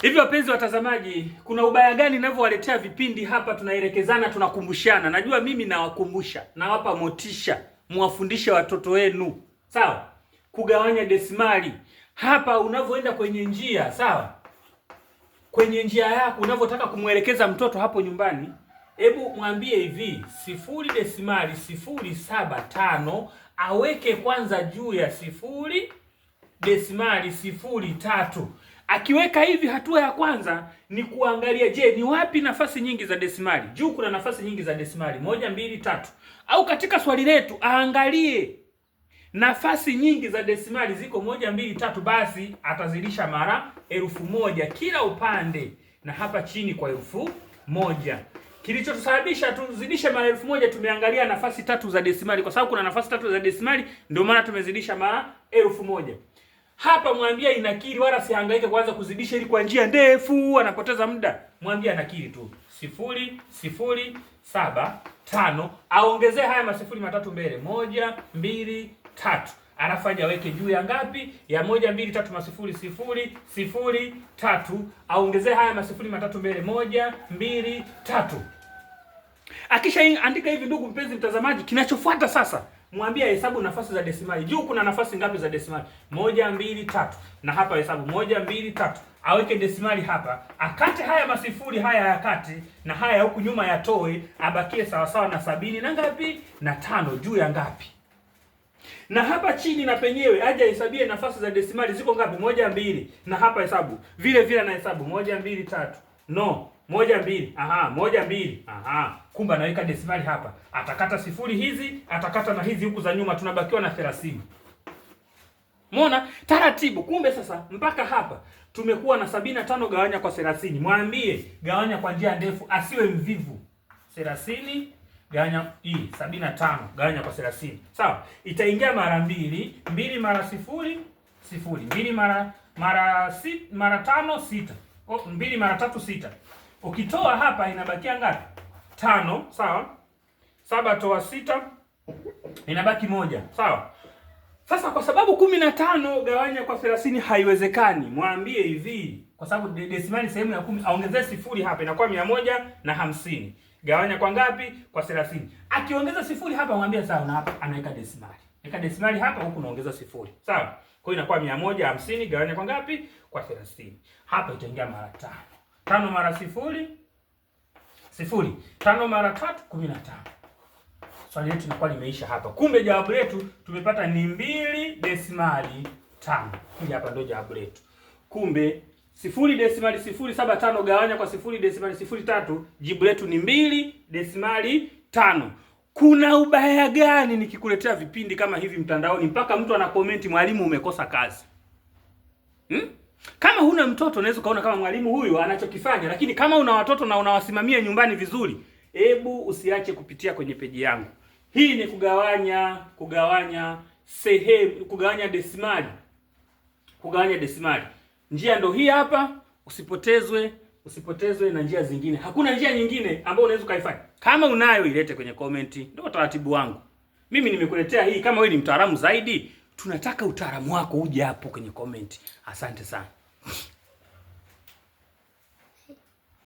Hivi wapenzi watazamaji, kuna ubaya gani ninavyowaletea vipindi hapa, tunaelekezana, tunakumbushana. Najua mimi nawakumbusha, nawapa motisha, muwafundishe watoto wenu. Sawa? Kugawanya desimali. Hapa unavyoenda kwenye njia, sawa? Kwenye njia yako unavyotaka kumwelekeza mtoto hapo nyumbani, hebu mwambie hivi, 0.075 aweke kwanza juu ya 0.03. Akiweka hivi, hatua ya kwanza ni kuangalia, je, ni wapi nafasi nyingi za desimali? Juu kuna nafasi nyingi za desimali 1, 2, 3. Au katika swali letu aangalie nafasi nyingi za desimali ziko 1, 2, 3, basi atazidisha mara 1000 kila upande, na hapa chini kwa 1000. Kilichotusababisha tuzidishe mara 1000, tumeangalia nafasi 3 za desimali, kwa sababu kuna nafasi 3 za desimali, ndio maana tumezidisha mara 1000. Hapa mwambie inakiri, wala sihangaike kwanza kuzidisha ili kwa njia ndefu, anapoteza muda. Mwambie anakiri tu 0.075, aongezee haya masifuri matatu mbele, 1, 2, 3. Anafanya aweke juu ya ngapi? Ya 1, 2, 3 masifuri 0.003, aongezee haya masifuri matatu mbele, 1, 2, 3. Akisha andika hivi, ndugu mpenzi mtazamaji, kinachofuata sasa, mwambie hesabu nafasi za desimali. Juu kuna nafasi ngapi za desimali? 1, 2, 3. Na hapa hesabu 1, 2, 3. Aweke desimali hapa, akate haya masifuri haya ya kati, na haya huku nyuma yatoe, abakie sawa sawa na 70 na ngapi? Na 5 juu ya ngapi? Na hapa chini na penyewe aje hesabie nafasi za desimali ziko ngapi? 1, 2. Na hapa hesabu vile vile, na hesabu 1, 2, 3. No, 1, 2. Aha, 1, 2. Aha. Kumbe anaweka desimali hapa. Atakata sifuri hizi, atakata na hizi huku za nyuma, tunabakiwa na 30. Umeona? Taratibu. Kumbe sasa mpaka hapa tumekuwa na 75 gawanya kwa 30. Mwambie gawanya kwa njia ndefu, asiwe mvivu. 30 gawanya hii 75 gawanya kwa 30. Sawa? Itaingia mara 2, 2 mara 0, 0. 2 mara 5, 6. 2 mara 3, 6. Ukitoa hapa inabakia ngapi? 5, sawa? 7 toa 6 inabaki 1, sawa? Sasa kwa sababu 15 gawanya kwa 30 haiwezekani, mwambie hivi, kwa sababu desimali sehemu ya 10, aongezee sifuri hapa, inakuwa 150. Gawanya kwa ngapi? Kwa 30. Akiongeza sifuri hapa, mwambie sawa, na hapa anaweka desimali. Weka desimali hapa, huku unaongeza sifuri. Sawa? Kwa hiyo inakuwa 150 gawanya kwa ngapi? Kwa 30. Hapa itaingia mara 5. 5 mara 0, 0. 5 mara 3, 15. Swali letu linakuwa limeisha hapa. Kumbe jawabu letu tumepata ni 2.5. Hili hapa ndio jawabu letu. Kumbe 0.075 gawanya kwa 0.03, jibu letu ni 2.5. Kuna ubaya gani nikikuletea vipindi kama hivi mtandaoni mpaka mtu ana comment mwalimu umekosa kazi? Kama huna mtoto unaweza kaona kama mwalimu huyu anachokifanya, lakini kama una watoto na unawasimamia nyumbani vizuri, hebu usiache kupitia kwenye peji yangu. Hii ni kugawanya sehemu, kugawanya desimali. Njia ndo hii hapa, usipotezwe na njia zingine. Hakuna njia nyingine ambayo unaweza kaifanya. Kama unayo ilete kwenye comment, ndio utaratibu wangu. Mimi nimekuletea hii, kama wewe ni mtaalamu zaidi, tunataka utaalamu wako uje hapo kwenye comment. Asante sana.